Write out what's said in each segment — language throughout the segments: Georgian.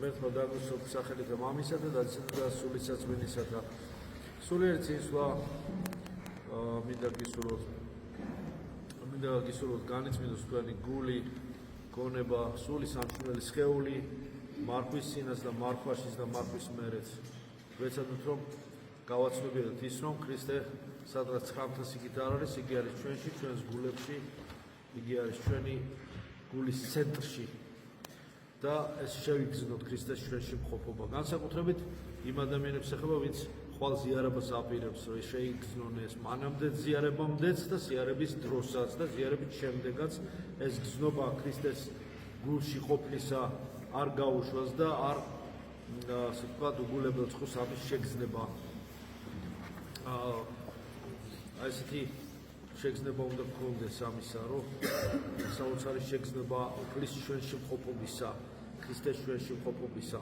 მერტყო დაგუსოთ სახელით მამისა და დაცისა და სულისაცმინისა და სულიერი წინსვლა მინდა გისურვოთ განიცმინოს თქვენი გული, გონება, სული სამშვილელი სხეული, მარხვის წინას და მარხვაშიც და მარხვის მერეც. ვეცადოთ რომ გავაცნობიეროთ ის რომ ქრისტე სადღაც ხრამთას იქით არ არის, იგი არის ჩვენში, ჩვენს გულებში, იგი არის ჩვენი გულის ცენტრში. და ეს შევიგრძნოთ ქრისტეს ჩვენში მყოფობა. განსაკუთრებით იმ ადამიანებს ეხება, ვინც ხვალ ზიარებას აპირებს, რომ შეიგრძნონ ეს მანამდე ზიარებამდეც და ზიარების დროსაც და ზიარების შემდეგაც ეს გრძნობა ქრისტეს გულში ყოფნისა არ გაუშვას და არ ასე ვთქვათ უგულებელ წყოს ამის შეგრძნება. ესეთი შეგრძნება უნდა გქონდეს ამისა, რომ საოცარი შეგრძნება უფლის ჩვენში მყოფობისა, ქრისტეს ჩვენში მყოფობისა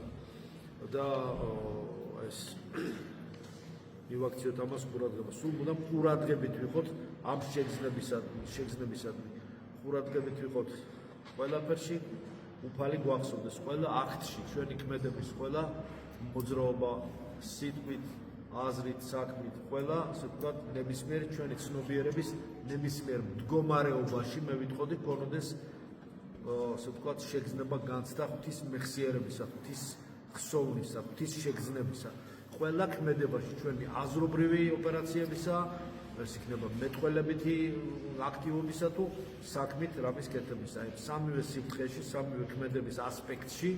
და ეს მივაქციოთ ამას ყურადღება. სულ უნდა ყურადღებით ვიყოთ ამ შეგრძნებისადმი. ყურადღებით ვიყოთ ყველაფერში, უფალი გვახსოვდეს, ყველა აქტში, ჩვენი ქმედების ყველა მოძრაობა, სიტყვით, აზრით, საქმით, ყველა, ასე ვთქვათ, ნებისმიერ ჩვენი ცნობიერების ნებისმიერ მდგომარეობაში მე ვიტყოდი გქონოდეს ასე ვთქვათ შეგრძნება განცდა ღვთის მეხსიერებისა, ღვთის ხსოვნისა, ღვთის შეგრძნებისა. ყველა ქმედებაში ჩვენი აზრობრივი ოპერაციებისა, ეს იქნება მეტყველებითი აქტივობისა თუ საქმით რამის კეთებისა. აი სამივე სიბრტყეში, სამივე ქმედების ასპექტში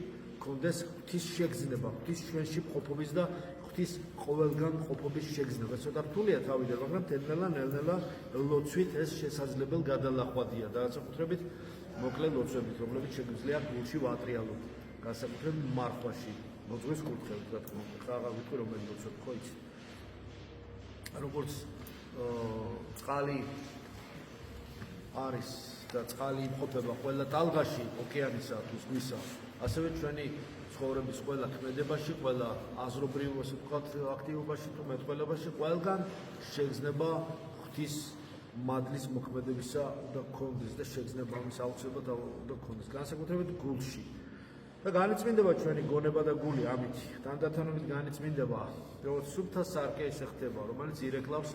გქონდეს ღვთის შეგრძნება, ღვთის ჩვენში მყოფობის და ღვთის ყოველგან მყოფობის შეგრძნება. ცოტა რთულია თავიდან, მაგრამ ნელ-ნელა ლოცვით ეს შესაძლებელი გადალახვადია და განსაკუთრებით მოკლე ლოცვებით, რომლებიც შეგვიძლია გულში ვატრიალოთ, განსაკუთრებით მარხვაში, მოძღვის კურთხევით, რა თქმა უნდა. ხა აღარ ვიტყვი რომელი ლოცვები ხო იცით. როგორც წყალი არის და წყალი იმყოფება ყველა ტალღაში, ოკეანისა თუ ზღვისა, ასევე ჩვენი ცხოვრების ყველა ქმედებაში, ყველა აზრობრივ ასე ვთქვათ აქტივობაში თუ მეტყველებაში ყველგან შეგრძნება ღვთის მადლის მოქმედებისა უნდა გქონდეს და შეგრძნება ამის აუცილებლად უნდა გქონდეს, განსაკუთრებით გულში. და განიწმინდება ჩვენი გონება და გული ამით. თანდათანობით განიწმინდება, როგორც სუფთა სარკე ესე ხდება, რომელიც ირეკლავს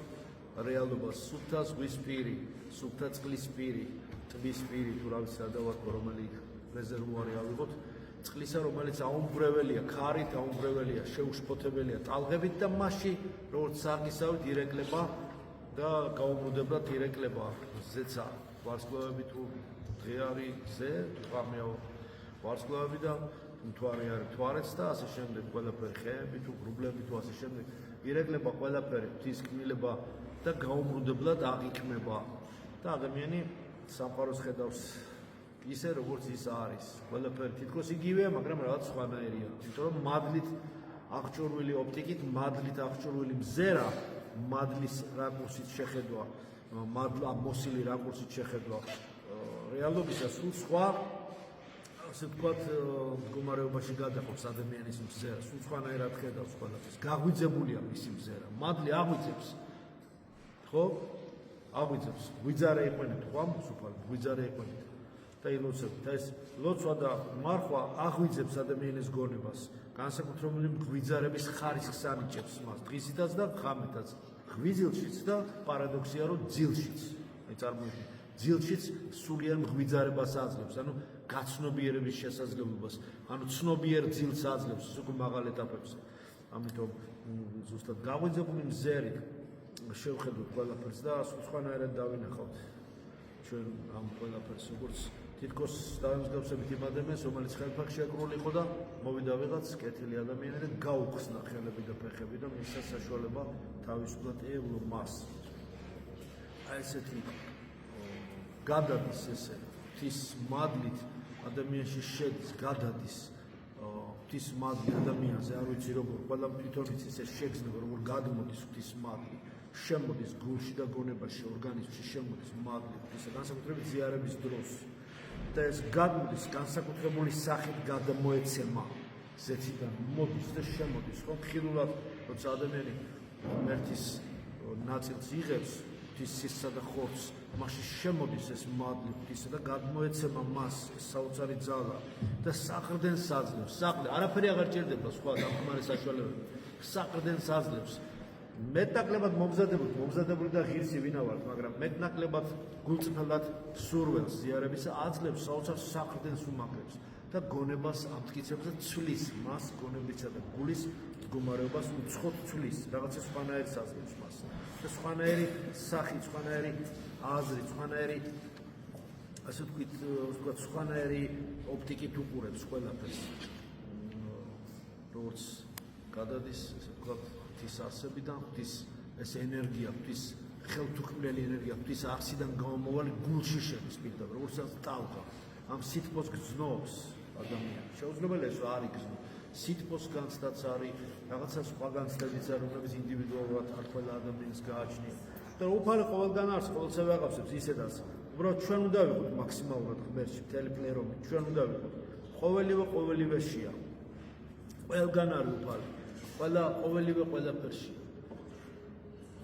რეალობას, სუფთა ზღვის პირი, სუფთა წყლის პირი, ტბის პირი თუ რა ვიცი რა დავარქვა, რომელი რეზერვუარი ავიღოთ, წყლისა, რომელიც აუმბრეველია, ქარით აუმბრეველია, შეუშფოთებელია ტალღებით და მასში, როგორც სარკისავით ირეკლება და გაუმრუდებლად ირეკლება ზეცა, ვარსკვლავები თუ დღე არის ზე, ღამეა ვარსკვლავები და მთვარე არის მთვარეც და ასე შემდეგ, ყველაფერი ხეები თუ ღრუბლები თუ ასე შემდეგ, ირეკლება ყველაფერი, ღვთის კნილება და გაუმრუდებლად აღიქმება და ადამიანი სამყაროს ხედავს ისე როგორც ის არის. ყველაფერი თითქოს იგივეა, მაგრამ რაღაც სხვანაირია. იმიტომ რომ მადლით აღჭურვილი ოპტიკით, მადლით აღჭურვილი მზერა, მადლის რაკურსით შეხედვა, მოსილი რაკურსით შეხედვა რეალობისა სულ სხვა ასე ვთქვათ მდგომარეობაში გადაყოფს ადამიანის მზერა, სულ სხვანაირად ხედავს ყველაფერს. გაღვიძებულია მისი მზერა. მადლი აღვიძებს. ხო? აღვიძებს. გვიძარე იყვენით, ხო ამ სუფალს გვიძარე იყვენით. და ილოცებით. და ეს ლოცვა და მარხვა აღვიძებს ადამიანის გონებას. განსაკუთრებული გვიძარების ხარისხს ანიჭებს მას დღისითაც და ღამეთაც. ღვიძლშიც და პარადოქსია რომ ძილშიც. აი წარმოიდგინეთ. ძილშიც სულიერ მღვიძარებას აძლევს, ანუ გაცნობიერების შესაძლებლობას, ანუ ცნობიერ ძილს აძლევს უკვე მაღალ ეტაპებზე. ამიტომ ზუსტად გაღვიძებული მზერით შევხედოთ ყველაფერს და სულ სხვანაირად დავინახავთ ჩვენ ამ ყველაფერს, როგორც თითქოს დავემსგავსებით იმ ადამიანს, რომელიც ხელფაქში აკრული იყო და მოვიდა ვიღაც კეთილი ადამიანი და გაუხსნა ხელები და ფეხები და მისცა საშუალება თავისუფლად ევლო მას. აი ესეთი გადადის ესე ღვთის მადლით ადამიანში შედის, გადადის ღვთის მადლი ადამიანზე, არ ვიცი როგორ, ყველა თვითონ იცის ეს შეგრძნება, როგორ გადმოდის ღვთის მადლი, შემოდის გულში და გონებაში, ორგანიზმში შემოდის მადლი ღვთისა, განსაკუთრებით ზიარების დროს. და ეს გადმოდის განსაკუთრებული სახით გადმოეცემა ზეციდან მოდის და შემოდის, ხო, ხილულად, როცა ადამიანი ღმერთის ნაწილს იღებს, ღვთისისა და ხორცს, მაშინ შემოდის ეს მადლი ღვთისა და გადმოეცემა მას საოცარი ძალა და საყრდენს აძლევს. არაფერი აღარ ჭირდება სხვა დამხმარე საშუალებები. საყრდენს აძლევს. მეტნაკლებად მომზადებული და ღირსი ვინა ვართ, მაგრამ მეტნაკლებად გულწრფელად სურველს ზიარებისა აძლევს საოცარ საყრდენს უმაგრებს და გონებას ამტკიცებს და ცვლის მას გონებისა და გულის მდგომარეობას უცხოდ ცვლის, რაღაცა სხვანაირს აძლევს მას. და სხვანაირი სახით, სხვანაირი აზრით, სხვანაირი ასე ვთქვით, სხვანაირი ოპტიკით უყურებს ყველაფერს. როგორც გადადის, ესე ვთქვათ, ღვთის არსებიდან, ღვთის ეს ენერგია, ღვთის ხელთუქმნელი ენერგია, ღვთის არსიდან გამომავალი გულში შედის პირდაპირ, როგორც ტალღა. ამ სითბოს გრძნობს ადამიანი. შეუძლებელია ეს არ იგრძნო. სითბოს განცდაც არის, რაღაცა სხვა განცდებიც არის, რომლებიც ინდივიდუალურად არ ყველა ადამიანს გააჩნია. და უფალი ყოველგან არის, ყოველსავე აღავსებს ისედაც. უბრალოდ ჩვენ უნდა ვიყოთ მაქსიმალურად ღმერთში, მთელი პლერობით. ჩვენ უნდა ვიყოთ. ყოველივეშია. ყველგან არის უფალი. ყოველივე ყველაფერშია.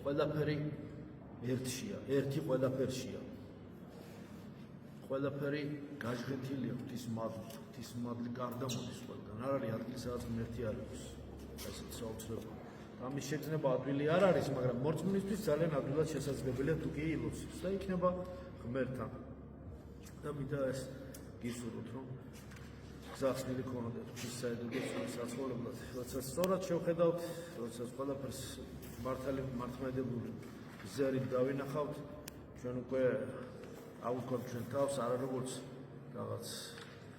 ყველაფერი ერთშია, ერთი ყველაფერშია. ყველაფერი გაჟღენთილია ღვთის მადლით, ღვთის მადლი გარდამოდის ყველგან. არ არის ადგილი, სადაც ღმერთი არ იყოს. ესეც საოცრებაა. ამის შეგრძნება ადვილი არ არის, მაგრამ მორწმუნისთვის ძალიან ადვილად შესაძლებელია თუ კი ილოცავს და იქნება ღმერთთან. და მინდა ეს გისურვოთ, რომ გზახსნილი ქონოდეთ ღვთის საიდუმლო საცხოვრებლად. როცა სწორად შევხედავთ, როცა ყველაფერს მართლმადიდებლური გზით დავინახავთ, ჩვენ უკვე აუქვთ ჩვენ თავს არა როგორც რაღაც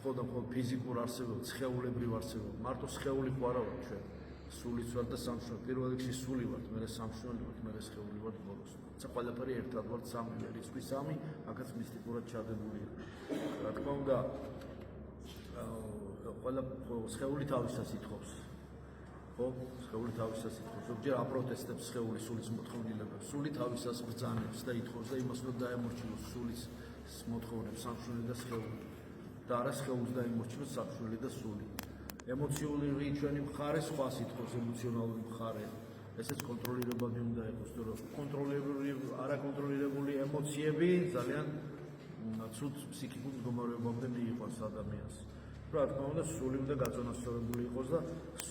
მხოლოდ ფიზიკურ არსებობას, სხეულებრივ არსებობას. მარტო სხეული ხო არა ვართ ჩვენ. სულიც ვართ და სამშვენელი. პირველ რიგში სული ვართ, მერე სამშვენელი ვართ, მერე სხეული ვართ ბოლოს. ცა ყველაფერი ერთად ვართ სამი, რიცხვის სამი, აქაც მისტიკურად ჩადებულია. რა თქმა უნდა, ყველა სხეული თავისას ითხოვს. ხო, სხეული თავისას ითხოვს. ზოგჯერ აპროტესტებს სხეული სულის მოთხოვნილებებს. სული თავისას ბრძანებს და ითხოვს და იმას უნდა დაემორჩილოს სულის მოთხოვნებს სამშვენელი და სხეული. და არა სხეულს დაემორჩილოს სამშვენელი და სული. ემოციული ჩვენი მხარე სხვა სიტყვის ემოციონალური მხარე. ესეც კონტროლირებადი უნდა იყოს, რომ არაკონტროლირებული ემოციები ძალიან ცუდ ფსიქიკურ მდგომარეობამდე მიიყვანს ადამიანს. რა თქმა უნდა, სული უნდა გაწონასწორებული იყოს და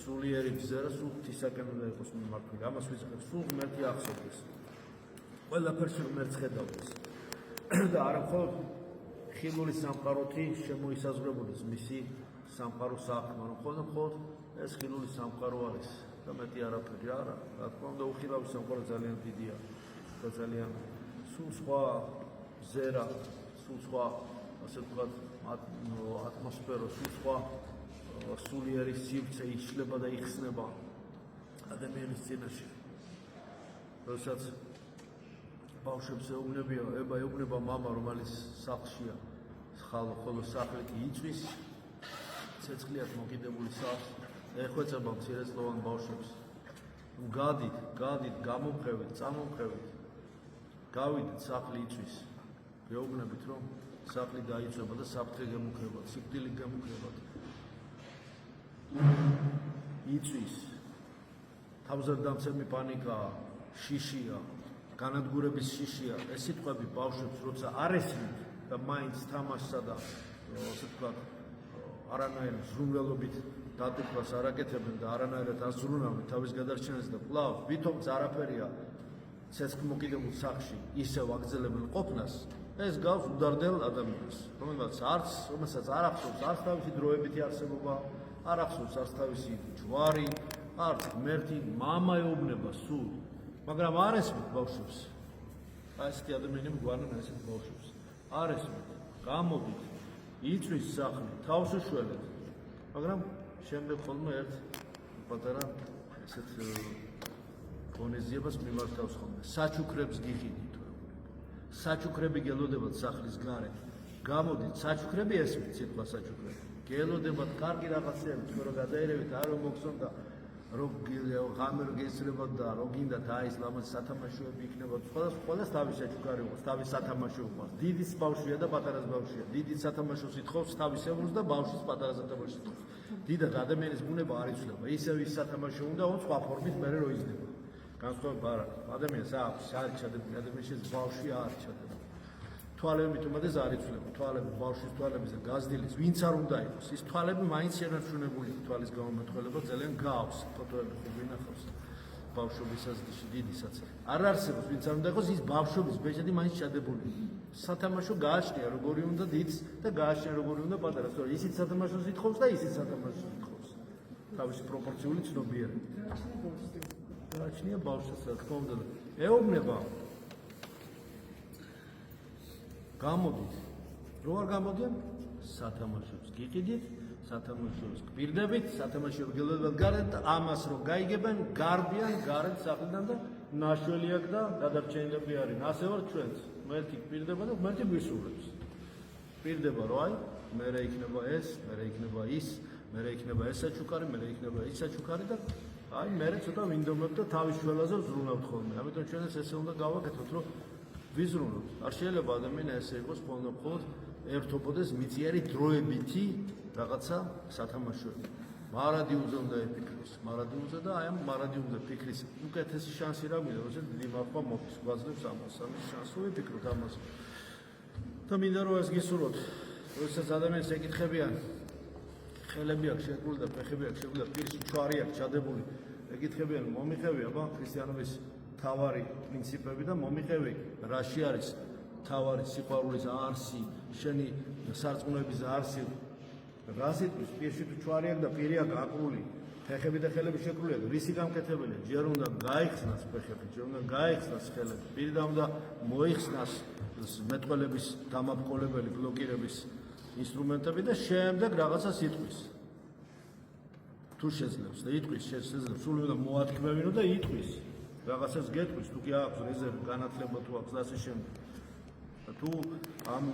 სულიერი გზა სულ ღვთისაკენ უნდა იყოს მიმართული. ამას ვიწყებს, სულ ღმერთი ახსოვდეს. ყველაფერს ღმერთს ხედავდეს. და არა მხოლოდ ხილული სამყაროთი შემოისაზღვრებოდეს მისი სამყარო საქმე, რომ მხოლოდ ეს ხილული სამყარო არის და მეტი არაფერი არა. რა თქმა უნდა, უხილავი სამყარო ძალიან დიდია და ძალიან სულ სხვა ზერა, სულ სხვა ასე ვთქვათ, ატმოსფერო, სულ სხვა სულიერი სივრცე იშლება და იხსნება ადამიანის წინაშე. როდესაც ბავშვებს ეუბნება მამა, რომელიც სახლშია, ხოლო სახლი კი იწვის, ცეცხლიათ მოკიდებული სახლს, ეხვეწება მცირეწლოვან ბავშვებს. გადით, გამომხევით, წამომხევით, გავიდეთ, სახლი იწვის. გეუბნებით, რომ სახლი დაიწვება და საფრთხე გემუქრებათ, სიკვდილი გემუქრებათ. იწვის. თავზარდამცემი პანიკაა, შიშია, განადგურების შიშია. ეს სიტყვები ბავშვებს როცა არ ესმით და მაინც თამაშსა და ასე ვთქვათ, არანაირ ზრუნველობით დატვირთვას არ აკეთებენ და არანაირად არ ზრუნავენ თავის გადარჩენაზე და კვლავ ვითომც არაფერია ცეცხლმოკიდებულ სახლში ისევ აგრძელებენ ყოფნას, ეს გავს უდარდელ ადამიანს, რომელსაც არ ახსოვს არც თავისი დროებითი არსებობა, არ ახსოვს არც თავისი ჯვარი, არც ღმერთი, მამა ეუბნება სულ, მაგრამ არ ესმით ბავშვებს. ესეთი ადამიანები გვარან ესეთ ბავშვებს. არ ესმით, გამოდით, იწვის სახლი, თავს უშველეთ, მაგრამ შემდეგ ხოლმე ერთ პატარა ესეთ ღონისძიებას მიმართავს ხოლმე. საჩუქრებს გიხიდით. საჩუქრები გელოდებათ სახლის გარეთ. გამოდით, საჩუქრები ესმით, სიტყვა საჩუქრები. გელოდებათ კარგი რაღაცები, თქვენ რომ გადაერევით, არ რომ მოგწონთ და რომ ღამე რომ გესწრებათ და რომ გინდათ ის ლამაზი სათამაშოები იქნება, ყველას თავის საჩუქარი უყვარს, თავის სათამაშო უყვარს. დიდიც ბავშვია და პატარას ბავშვია. დიდიც სათამაშოს ითხოვს თავისეულს და ბავშვის პატარა სათამაშოს ითხოვს. დიდად ადამიანის ბუნება არ იცვლება. ისევ ის სათამაშო უნდა, სხვა ფორმით მერე რო იზრდება. განსხვავება არ აქვს. ადამიანს აქვს არის ჩადებული, ადამიანის ბავშვი არ ჩადებული. თვალები თუმცა არ იცვლება. თვალები ბავშვის თვალებზე გაზრდილის, ვინც არ უნდა იყოს. ის თვალები მაინც შენარჩუნებულია. თვალის გამომეტყველება ძალიან გაავს. ფოტოები ხო ვინახავს. ბავშვობისაც დიდისაც. არ არსებობს, ვინც არ უნდა იყოს, ის ბავშვობის ბეჭედი მაინც ჩადებული. სათამაშო გააჩნია, როგორი უნდა დიდს და გააჩნია, როგორი უნდა პატარას. თორე ისიც სათამაშოს ითხოვს და ისიც სათამაშოს ითხოვს. თავისი პროპორციული ცნობიერება. გააჩნია ბავშვს, რა თქმა უნდა. ეუბნება გამოდით. რო არ გამოდიან, სათამაშოს გიყიდით, სათამაშოს გვირდებით, სათამაშო გელოდათ გარეთ და ამას რო გაიგებენ, გარბიან გარეთ სახლიდან და ნაშველი აქვს და გადარჩენილები არის. ასე ვარ ჩვენც. მერტი გვირდება და მერტი გვისურვებს. გვირდება რო აი, მერე იქნება ეს, მერე იქნება ის, მერე იქნება ეს საჩუქარი, მერე იქნება ის საჩუქარი და აი მერე ცოტა ვინდომებ და თავის შველაზე ვზრუნავთ ხოლმე. ამიტომ ჩვენც ესე უნდა გავაკეთოთ, რომ ვიზრუნოთ. არ შეიძლება ადამიანი ესე იყოს მხოლოდ ერთობოდეს მიწიერი დროებითი რაღაცა სათამაშოები. მარადიუზე უნდა ეფიქროს, მარადიუზე და აი ამ მარადიუზე ფიქრის უკეთესი შანსი რა გვინდა, როცა დიდი მარხვა მოხდეს, გვაძლევს ამას, ამის შანსი ვიფიქროთ ამას. და მინდა რომ ეს გისურვოთ, როდესაც ადამიანს ეკითხებიან, ხელები აქვს შეკრული და ფეხები აქვს შეკრული და პირში ჩვარი აქვს ჩადებული, ეკითხებიან, მომიხევი აბა ქრისტიანობის თავარი პრინციპები და მომიყევი რაში არის თავარი სიყვარულის არსი, შენი სარწმუნოების არსი, რა სიტყვის პირში თუ ჩვარი აქვს და პირი აქვს აკრული, ფეხები და ხელები შეკრული აქვს, რისი გამკეთებელია? ჯერ უნდა გაიხსნას ფეხები, ჯერ უნდა გაიხსნას ხელები, პირიდან უნდა მოიხსნას მეტყველების დამაბყოლებელი ბლოკირების ინსტრუმენტები და შემდეგ რაღაცა სიტყვის. თუ შეძლებს და იტყვის, შეძლებს, სულ უნდა მოათქმევინო და იტყვის. რაღაცას გეტყვის, თუ კი აქვს რეზერვი, განათლება თუ აქვს და ასე შემდეგ. თუ ამ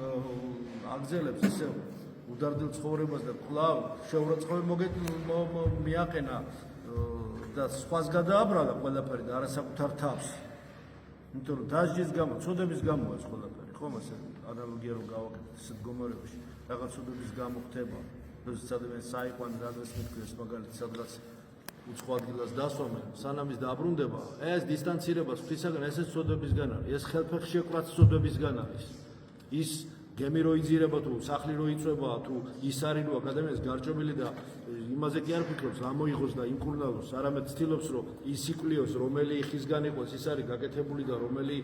აგზელებს ისე უდარდელ ცხოვრებას და კვლავ შეურაცხყოფი მიაყენა და სხვას გადააბრალა ყველაფერი და არასაკუთარ თავს. იმიტომ რომ დასჯის გამო, წოდების გამოა ეს ყველაფერი, ხომ ასე ანალოგია რომ გავაკეთოთ ესეთ მდგომარეობაში, რაღაც წოდების გამო ხდება, როდესაც ადამიანი საიყვანო რადოს მithქვეს მაგალითად სადღაც უცხო ადგილას დასვამენ, სანამ ის დაბრუნდება, ეს დისტანცირება ღვთისაგან ესეც წოდებისგან არის, ეს ხელფეხში შეკვრაც წოდებისგან არის. ის გემი რო იძირება თუ სახლი რო იწვება თუ ის არის რო ადამიანს გარჭობილი და იმაზე კი არ ფიქრობს, ამოიღოს და იმკურნალოს, არამედ ცდილობს რომ ის იკვლიოს, რომელი ხისგან იყოს, ის არის გაკეთებული და რომელი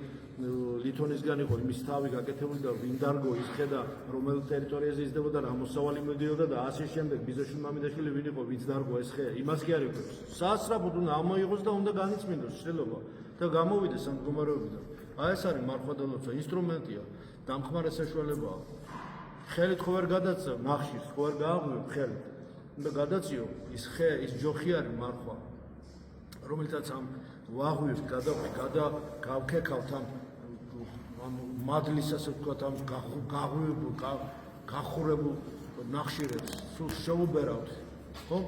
ლითონისგან იყო იმის თავი გაკეთებული და ვინ დარგო ის ხედა, რომელ ტერიტორიაზე იზრდება და რა მოსავალი მოდიოდა და ასე შემდეგ, ბიზოშვილ მამიდაშვილი ვინ იყო, ვინც დარგო ეს ხე, იმას კი არ იფიქრებს. სასწრაფოდ უნდა ამოიღოს და უნდა განიწმინდოს შრელობა და გამოვიდეს ამ მდგომარეობიდან. აი ეს არის მარხვა და ლოცვა, ინსტრუმენტია. დამხმარე საშუალებაა. ხელით ხო ვერ გადაწევ ნახშირს, ხო ვერ გააღვივებ ხელით. უნდა გადაწიო ის ხე, ის ჯოხი არის მარხვა. რომელთაც ამ ვაღვივ, გავქეკავთ ამ მადლის ასე ვთქვათ, ამ გაღვივებულ, გახურებულ ნახშირებს, სულ შევუბერავთ, ხო?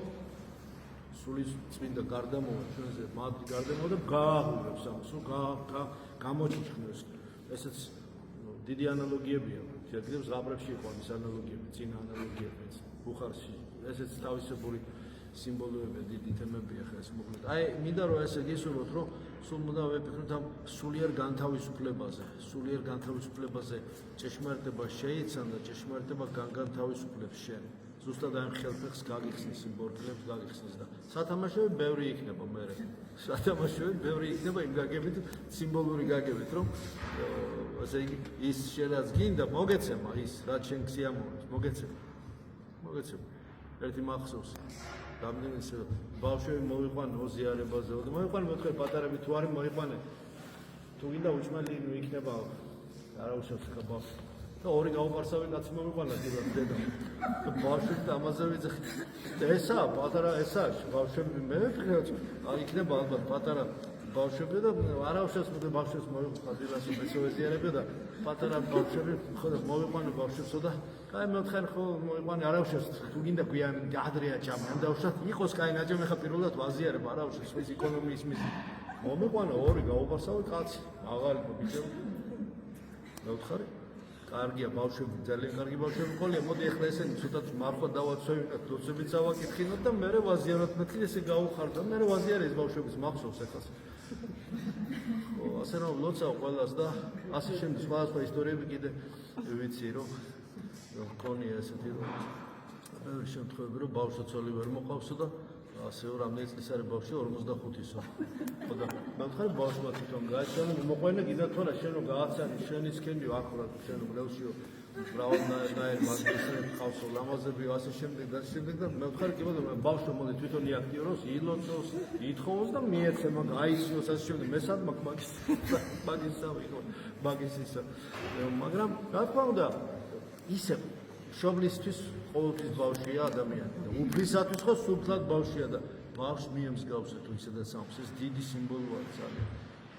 სულის წმინდა გარდამოვა ჩვენზე, მადლი გარდამოვა და გააღვივებს ამ, სულ გამოჩიჩხნებს. ესეც დიდი ანალოგიებია, შეიძლება ზღაპრებში იყო ამის ანალოგიები, წინა ანალოგიებიც, ბუხარში, ესეც თავისებური სიმბოლოებია, დიდი თემებია ხა ეს მოკლედ. აი, მინდა რომ ესე გისურვოთ, რომ სულ უნდა ვეფიქროთ ამ სულიერ განთავისუფლებაზე, სულიერ განთავისუფლებაზე ჭეშმარიტება შეიცან და ჭეშმარიტება განთავისუფლებს შენ. ზუსტად ამ ხელფეხს გაგიხსნის, იმ ბორტლებს გაგიხსნის და სათამაშოები ბევრი იქნება მერე. სათამაშოები ბევრი იქნება იმ გაგებით, სიმბოლური გაგებით, რომ ასე იგი ის შედაც გინდა მოგეცემა ის, რაც შენ ქსიამოვნებს, მოგეცემა. ერთი მახსოვს. რამდენი ბავშვები მოიყვანე ოზიარებაზე, და მოიყვანე მეთქე პატარები თუ არის მოიყვანე. თუ გინდა უჭმელი იქნება, არა უშავს ხა ბავშვი. და ორი გაუპარსავი კაცი მომიყვანა დედა. ბავშვები და ამაზე ვიძახი. ესა პატარა ესა ბავშვები მე ვფიქრობ, არ იქნება ალბათ პატარა ბავშვები და არა უშავს მე ბავშვებს მოიყვანა დილასო მესოეზიარებდა და პატარა ბავშვები ხო და მოვიყვანე ბავშვებსო და კაი მეთხარ ხო მოიყვანე არა უშავს თუ გინდა გვიან ადრეა ჭამე ან დაუშვათ იყოს კაი ნაჯამი ხა პირველად ვაზიარებ არა უშავს ეს ეკონომიის მიზნით მომიყვანა ორი გაუპარსავი კაცი აღარი ბიჭო მეთხარი კარგია ბავშვები ძალიან კარგი ბავშვები ყოლია მოდი ახლა ესენი ცოტა მარხვა დავაცვევინოთ დოცებიც ავაკითხინოთ და მე ვაზიაროთ მეთქი ესე გაუხარდა მე ვაზიარე ეს ბავშვების მახსოვს ეხლა ასე რომ ლოცავ ყველას და ასე შემდეგ სხვა ისტორიები კიდე ვიცი რომ მქონია ესეთი რომ ბევრი შემთხვევები რომ ბავშვი ვერ მოყავსო და ასე რამდენი წლის არის ბავშვი 45-ისო. ხო და მე ვთქვი ბავშვმა თვითონ გააჩვენა მოყვენა კიდე თორა შენო გააცანი შენი სქემიო აკურად შენო გლევშიო მრავალნაირ მაგისტრები ყავსო ლამაზები ასე შემდეგ და მე ვთქვი კი ბატონო ბავშვი მოდი თვითონ იაქტიუროს ილოცოს ითხოვოს და მიეცემა გაიცნოს ასე შემდეგ მე სად მაქვს მაგის ისა მაგრამ რა თქმა უნდა ისე შობლისთვის ყოველთვის ბავშვია ადამიანი და უფლისათვის ხო სულთად ბავშვია და ბავშვს მიემსგავსეთ თუ ისედაც სამს ეს დიდი სიმბოლოა ძალიან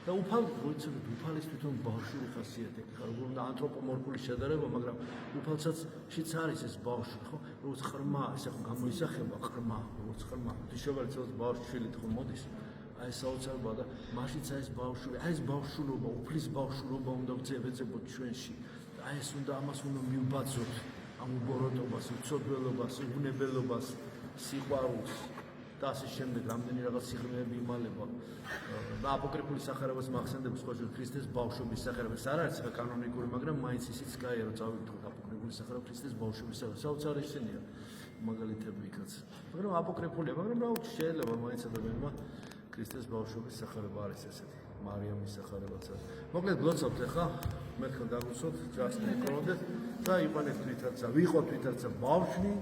და უფალის თვითონ ბავშვური ხასიათი ხარ როგორ უნდა ანთროპომორფული შედარება მაგრამ უფალსაც არის ეს ბავშვი ხო როგორც ღრმა ესე ხო გამოისახება ღრმა როგორც ღრმა შობელი ცოტა ბავშვილი თქო მოდის აი საოცარია და მაშინაც ეს ბავშვი აი ეს ბავშვობა უფლის ბავშვობა უნდა ვძებეძებოთ ჩვენში აი ეს უნდა ამას უნდა მივბაძოთ ამ უბოროტობას, უცოდველობას, უნებელობას, სიყვარულს და ასე შემდეგ რამდენი რაღაც სიღრმეები იმალება და აპოკრიფული სახარებას მახსენდებს ხო ქრისტეს ბავშვობის სახარებას არ არის ხა კანონიკური მაგრამ მაინც ისიც კაია რომ წავიკითხოთ აპოკრიფული სახარება ქრისტეს ბავშვობის სახარება საოცარი ისენია მაგალითები იქაც მაგრამ აპოკრიფულია მაგრამ რა ვიცი შეიძლება მაინც ადამიანმა ქრისტეს ბავშვობის სახარება არის ესეთი მარიამის სახარებაც არის მოკლედ გლოცავთ ახლა მეთქო დაგუსოთ ჯას მეკრონდეთ და იყანეთ თვითარცა ვიყოთ თვითარცა ბავშვი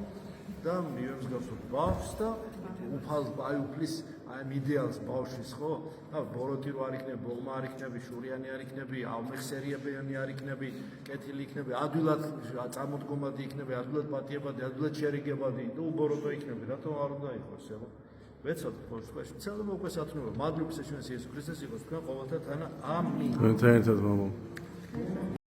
და მივემსგავსოთ ბავშვს და აი უფლის აი იდეალს ბავშვის ხო და ბოროტი რო არ იქნები ბოლმა არ იქნები შურიანი არ იქნები ამეხსერიებიანი არ იქნები კეთილი იქნები ადვილად წამოდგომადი იქნები ადვილად პატიებადი ადვილად შერიგებადი და უბოროტო იქნები რატომ არ უნდა იყოს ეხლა ვეცადოთ ბავშვებში ცალობა უკვე სათნოება მადლობის ჩვენს იესო ქრისტეს იყოს თქვენ ყოველთა თანა ამინ თქვენთან ერთად მამო